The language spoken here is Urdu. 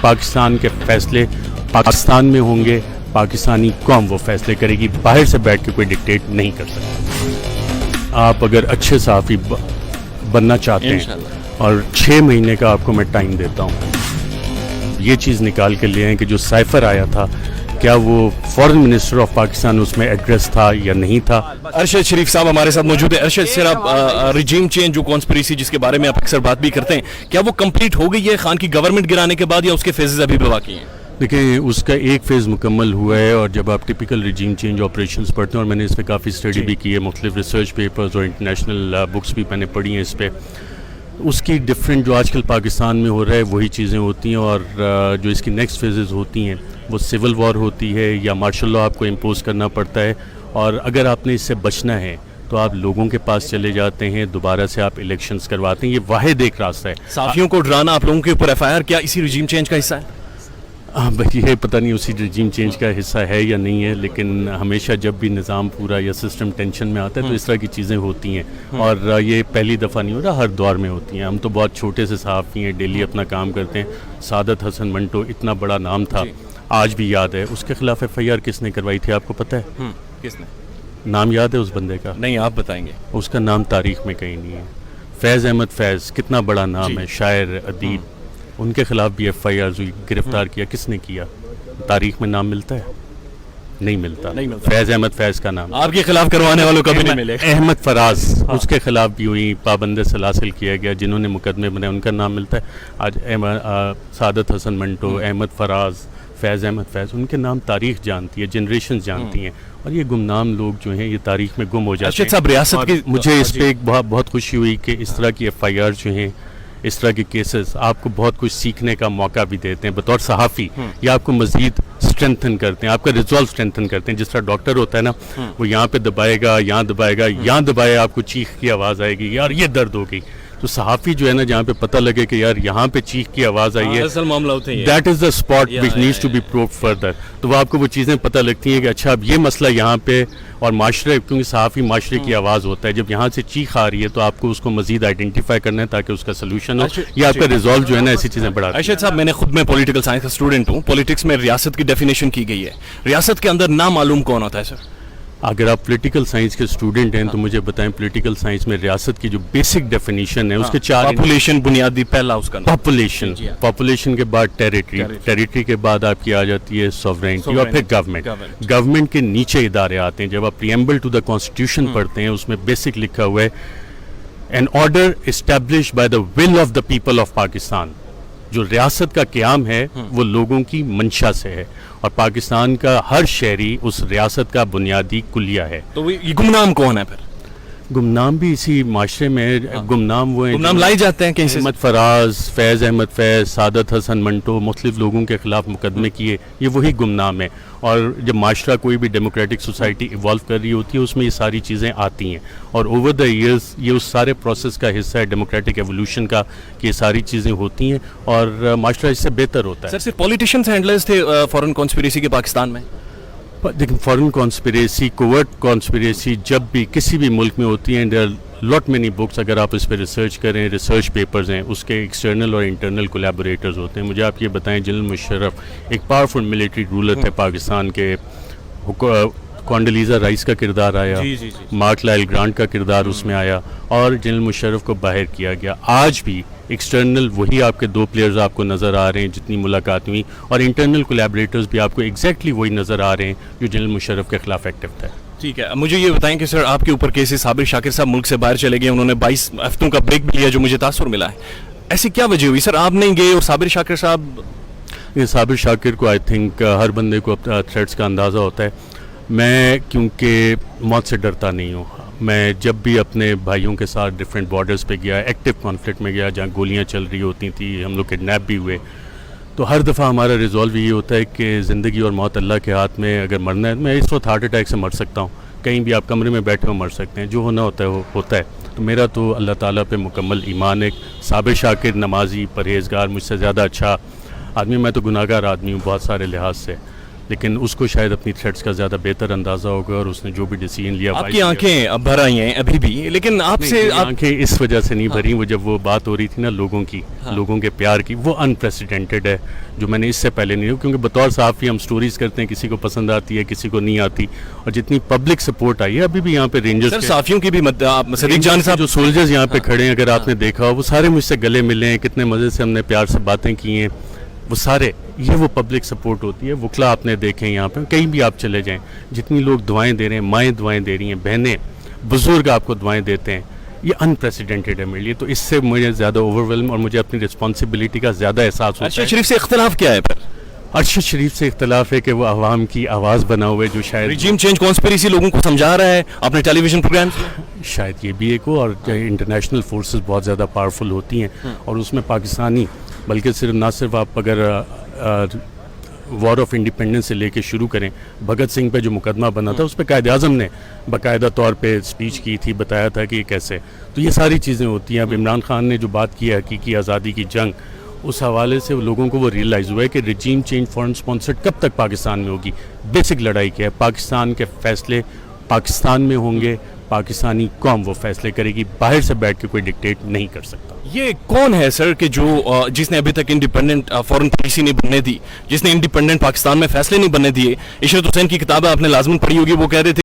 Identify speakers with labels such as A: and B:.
A: پاکستان کے فیصلے پاکستان میں ہوں گے, پاکستانی قوم وہ فیصلے کرے گی, باہر سے بیٹھ کے کوئی ڈکٹیٹ نہیں کر سکتا. آپ اگر اچھے صحافی بننا چاہتے ہیں اور 6 مہینے کا آپ کو میں ٹائم دیتا ہوں, یہ چیز نکال کے لے آئیں کہ جو سائفر آیا تھا کیا وہ فارن منسٹر آف پاکستان اس میں ایڈریس تھا یا نہیں تھا.
B: ارشد شریف صاحب ہمارے ساتھ موجود ہیں. ارشد سر, آپ ریجیم چینج جو کانسپریسی جس کے بارے میں آپ اکثر بات بھی کرتے ہیں, کیا وہ کمپلیٹ ہو گئی ہے خان کی گورنمنٹ گرانے کے بعد, یا اس کے فیزز ابھی بھی باقی ہیں؟
A: دیکھیں, اس کا ایک فیز مکمل ہوا ہے, اور جب آپ ٹپیکل ریجیم چینج آپریشنز پڑھتے ہیں, اور میں نے اس پہ کافی اسٹڈی بھی کی ہے, مختلف ریسرچ پیپرز اور انٹرنیشنل بکس بھی میں نے پڑھی ہیں اس پہ, اس کی ڈفرینٹ جو آج کل پاکستان میں ہو رہا ہے وہی چیزیں ہوتی ہیں, اور جو اس کی نیکسٹ فیزز ہوتی ہیں وہ سول وار ہوتی ہے یا مارشل لاء آپ کو امپوز کرنا پڑتا ہے, اور اگر آپ نے اس سے بچنا ہے تو آپ لوگوں کے پاس چلے جاتے ہیں, دوبارہ سے آپ الیکشنز کرواتے ہیں. یہ واحد ایک راستہ ہے.
B: صحافیوں کو ڈرانا آپ لوگوں کے اوپر FIR کیا اسی رجیم چینج کا حصہ ہے؟
A: یہ پتہ نہیں اسی رجیم چینج کا حصہ ہے یا نہیں ہے, لیکن ہمیشہ جب بھی نظام پورا یا سسٹم ٹینشن میں آتا ہے تو اس طرح کی چیزیں ہوتی ہیں, اور یہ پہلی دفعہ نہیں ہو رہا, ہر دور میں ہوتی ہیں. ہم تو بہت چھوٹے سے صحافی ہیں, ڈیلی اپنا کام کرتے ہیں. سعادت حسن منٹو اتنا بڑا نام تھا, آج بھی یاد ہے. اس کے خلاف FIR کس نے کروائی تھی آپ کو پتہ ہے؟
B: کس نے؟
A: نام یاد ہے اس بندے کا؟
B: نہیں, آپ بتائیں گے.
A: اس کا نام تاریخ میں کہیں نہیں ہے. فیض احمد فیض, کتنا بڑا نام ہے, شاعر, ادیب. ان کے خلاف بھی FIRs ہوئی, گرفتار کیا, کس نے کیا؟ تاریخ میں نام ملتا ہے؟ نہیں ملتا. فیض احمد فیض کا نام
B: آپ کے خلاف کروانے والوں کبھی نہیں ملے.
A: احمد فراز, اس کے خلاف بھی ہوئی, پابند سلاسل کیا گیا, جنہوں نے مقدمے بنائے ان کا نام ملتا ہے. آج سعادت حسن منٹو, احمد فراز, فیض احمد فیض, ان کے نام تاریخ جانتی ہے, جنریشنز جانتی ہیں, اور یہ گمنام لوگ جو ہیں یہ تاریخ میں گم ہو جاتے ہیں.
B: صاحب ریاست کی,
A: مجھے اس پہ ایک بہت خوشی ہوئی کہ اس طرح کی FIR جو ہیں, اس طرح کے کیسز آپ کو بہت کچھ سیکھنے کا موقع بھی دیتے ہیں بطور صحافی. یہ آپ کو مزید اسٹرینتھن کرتے ہیں, آپ کا ریزولو اسٹرینتھن کرتے ہیں. جس طرح ڈاکٹر ہوتا ہے نا, وہ یہاں پہ دبائے گا, یہاں دبائے گا, یہاں دبائے, آپ کو چیخ کی آواز آئے گی, یار یہ درد ہو گئی. تو صحافی جو ہے نا, جہاں پہ پتہ لگے کہ یار یہاں پہ چیخ کی آواز آئی ہے,
B: اصل معاملہ ہوتا ہے,
A: that is the spot which needs to be proved further. تو وہ آپ کو وہ چیزیں پتہ لگتی ہیں کہ اچھا اب یہ مسئلہ یہاں پہ, اور معاشرے, کیونکہ صحافی معاشرے کی آواز ہوتا ہے, جب یہاں سے چیخ آ رہی ہے تو آپ کو اس کو مزید آئیڈینٹیفائی کرنا ہے تاکہ اس کا سلوشن ہو, یہ آپ کا ریزالو جو ہے نا ایسی چیزیں بڑھاتی ہیں.
B: ارشد صاحب, میں نے خود میں پولیٹیکل سائنس کا اسٹوڈنٹ ہوں. پولیٹکس میں ریاست کی ڈیفینیشن کی گئی ہے, ریاست کے اندر نامعلوم کون ہوتا ہے سر؟
A: اگر آپ پولیٹیکل سائنس کے اسٹوڈنٹ ہیں تو مجھے بتائیں, پولیٹیکل سائنس میں ریاست کی جو بیسک ڈیفینیشن ہے اس کے 4
B: پاپولیشن بنیادی پہلا اس کا
A: پاپولیشن, پاپولیشن کے بعد ٹیریٹری, ٹیریٹری کے بعد آپ کی آ جاتی ہے سوورینٹی, اور پھر گورنمنٹ. گورنمنٹ کے نیچے ادارے آتے ہیں. جب آپ پریمبل ٹو دا کانسٹیٹیوشن پڑھتے ہیں, اس میں بیسک لکھا ہوا ہے an order established by the will of the people of Pakistan. جو ریاست کا قیام ہے وہ لوگوں کی منشا سے ہے, اور پاکستان کا ہر شہری اس ریاست کا بنیادی کلیہ ہے.
B: تو یہ گمنام کون ہے پھر؟
A: گمنام بھی اسی معاشرے میں گمنام وہ ہیں,
B: گمنام لائے جاتے ہیں کہیں سے.
A: احمد فراز, فیض احمد فیض, سعادت حسن منٹو, مختلف لوگوں کے خلاف مقدمے کیے, یہ وہی گمنام ہیں. اور جب معاشرہ کوئی بھی ڈیموکریٹک سوسائٹی ایوالو کر رہی ہوتی ہے اس میں یہ ساری چیزیں آتی ہیں, اور اوور دا ایئرز یہ اس سارے پروسیس کا حصہ ہے ڈیموکریٹک ایولیوشن کا, کہ یہ ساری چیزیں ہوتی ہیں اور معاشرہ اس سے بہتر ہوتا ہے.
B: سر صرف پولیٹیشینز ہینڈلرز تھے فورن کانسپریسی کے پاکستان میں؟
A: لیکن فارن کانسپریسی, کوورٹ کانسپریسی جب بھی کسی بھی ملک میں ہوتی ہیں, دیر لاٹ مینی بکس, اگر آپ اس پہ ریسرچ کریں, ریسرچ پیپرز ہیں, اس کے ایکسٹرنل اور انٹرنل کولیبوریٹرز ہوتے ہیں. مجھے آپ یہ بتائیں, جنرل مشرف ایک پاورفل ملٹری رولر تھے پاکستان کے, کونڈلیزا رائس کا کردار آیا, مارک لائل گرانٹ کا کردار اس میں آیا, اور جنرل مشرف کو باہر کیا گیا. آج بھی ایکسٹرنل وہی آپ کے 2 پلیئرز آپ کو نظر آ رہے ہیں جتنی ملاقات ہوئی, اور انٹرنل کولیبریٹرز بھی آپ کو ایگزیکٹلی وہی نظر آ رہے ہیں جو جنرل مشرف کے خلاف ایکٹیو تھا.
B: ٹھیک ہے, مجھے یہ بتائیں کہ سر آپ کے اوپر کیسز, صابر شاکر صاحب ملک سے باہر چلے گئے, انہوں نے 22 ہفتوں کا بریک بھی لیا جو مجھے تاثر ملا ہے, ایسی کیا وجہ ہوئی سر آپ نہیں گئے اور صابر شاکر صاحب؟
A: یہ صابر شاکر کو آئی تھنک ہر بندے کو تھریٹس کا اندازہ ہوتا ہے. میں کیونکہ موت سے ڈرتا نہیں ہوں, میں جب بھی اپنے بھائیوں کے ساتھ ڈفرینٹ بارڈرز پہ گیا, ایکٹیو کانفلکٹ میں گیا جہاں گولیاں چل رہی ہوتی تھیں, ہم لوگ کڈنیپ بھی ہوئے, تو ہر دفعہ ہمارا ریزولو یہ ہوتا ہے کہ زندگی اور موت اللہ کے ہاتھ میں, اگر مرنا ہے میں اس وقت ہارٹ اٹیک سے مر سکتا ہوں, کہیں بھی آپ کمرے میں بیٹھے ہو مر سکتے ہیں, جو ہونا ہوتا ہے وہ ہوتا ہے. تو میرا تو اللہ تعالیٰ پہ مکمل ایمان ہے. صابر شاکر نمازی, پرہیزگار, مجھ سے زیادہ اچھا آدمی, میں تو گناہگار آدمی ہوں بہت سارے لحاظ سے, لیکن اس کو شاید اپنی تھریٹس کا زیادہ بہتر اندازہ ہوگا اور اس نے جو بھی ڈیسیجن لیا.
B: آپ کی آنکھیں اب بھر آئی ہیں ابھی بھی, لیکن آپ سے
A: آنکھیں اس وجہ سے نہیں بھری, وہ جب وہ بات ہو رہی تھی نا لوگوں کی, لوگوں کے پیار کی, وہ انپریسیڈنٹڈ ہے جو میں نے اس سے پہلے نہیں ہو, کیونکہ بطور صحافی ہم سٹوریز کرتے ہیں, کسی کو پسند آتی ہے کسی کو نہیں آتی, اور جتنی پبلک سپورٹ آئی ہے ابھی بھی یہاں پہ رینجرز
B: صحافیوں کی بھی صدیق جان صاحب
A: جو سولجرز یہاں پہ کھڑے ہیں, اگر آپ نے دیکھا ہو, وہ سارے مجھ سے گلے ملے ہیں, کتنے مزے سے ہم نے پیار سے باتیں کی ہیں, وہ سارے, یہ وہ پبلک سپورٹ ہوتی ہے. وکلا آپ نے دیکھیں یہاں پہ, کہیں بھی آپ چلے جائیں, جتنی لوگ دعائیں دے رہے ہیں, مائیں دعائیں دے رہی ہیں, بہنیں بزرگ آپ کو دعائیں دیتے ہیں, یہ انپریسیڈنٹڈ ہے میرے لیے. تو اس سے مجھے زیادہ اوور اور مجھے اپنی رسپانسبلٹی کا زیادہ احساس ہوتا ہے.
B: ارشد شریف سے اختلاف کیا ہے پھر؟
A: ارشد شریف سے اختلاف ہے کہ وہ عوام کی آواز بنا ہوئے, جو شاید
B: ریجیم چینج کانسپیریسی لوگوں کو سمجھا رہا ہے اپنے ٹیلی ویژن پروگرامز میں,
A: شاید یہ بھی ایک ہو, اور انٹرنیشنل فورسز بہت زیادہ پاورفل ہوتی ہیں, اور اس میں پاکستانی, بلکہ صرف نہ صرف آپ اگر وار آف انڈیپینڈنس سے لے کے شروع کریں, بھگت سنگھ پہ جو مقدمہ بنا تھا اس پہ قائد اعظم نے باقاعدہ طور پہ اسپیچ کی تھی, بتایا تھا کہ یہ کیسے, تو یہ ساری چیزیں ہوتی ہیں. اب عمران خان نے جو بات کی ہے حقیقی آزادی کی جنگ, اس حوالے سے لوگوں کو وہ ریئلائز ہوا ہے کہ ریجیم چینج فورن اسپانسرڈ کب تک پاکستان میں ہوگی. بیسک لڑائی کیا ہے, پاکستان کے فیصلے پاکستان میں ہوں گے, پاکستانی قوم وہ فیصلے کرے گی, باہر سے بیٹھ کے کوئی ڈکٹیٹ نہیں کر سکتا.
B: یہ کون ہے سر کہ جو جس نے ابھی تک انڈیپینڈنٹ فورن پالیسی نہیں بننے دی, جس نے انڈیپینڈنٹ پاکستان میں فیصلے نہیں بننے دیے؟ عشرت حسین کی کتاب ہے, آپ نے لازماً پڑھی ہوگی, وہ کہہ رہے تھے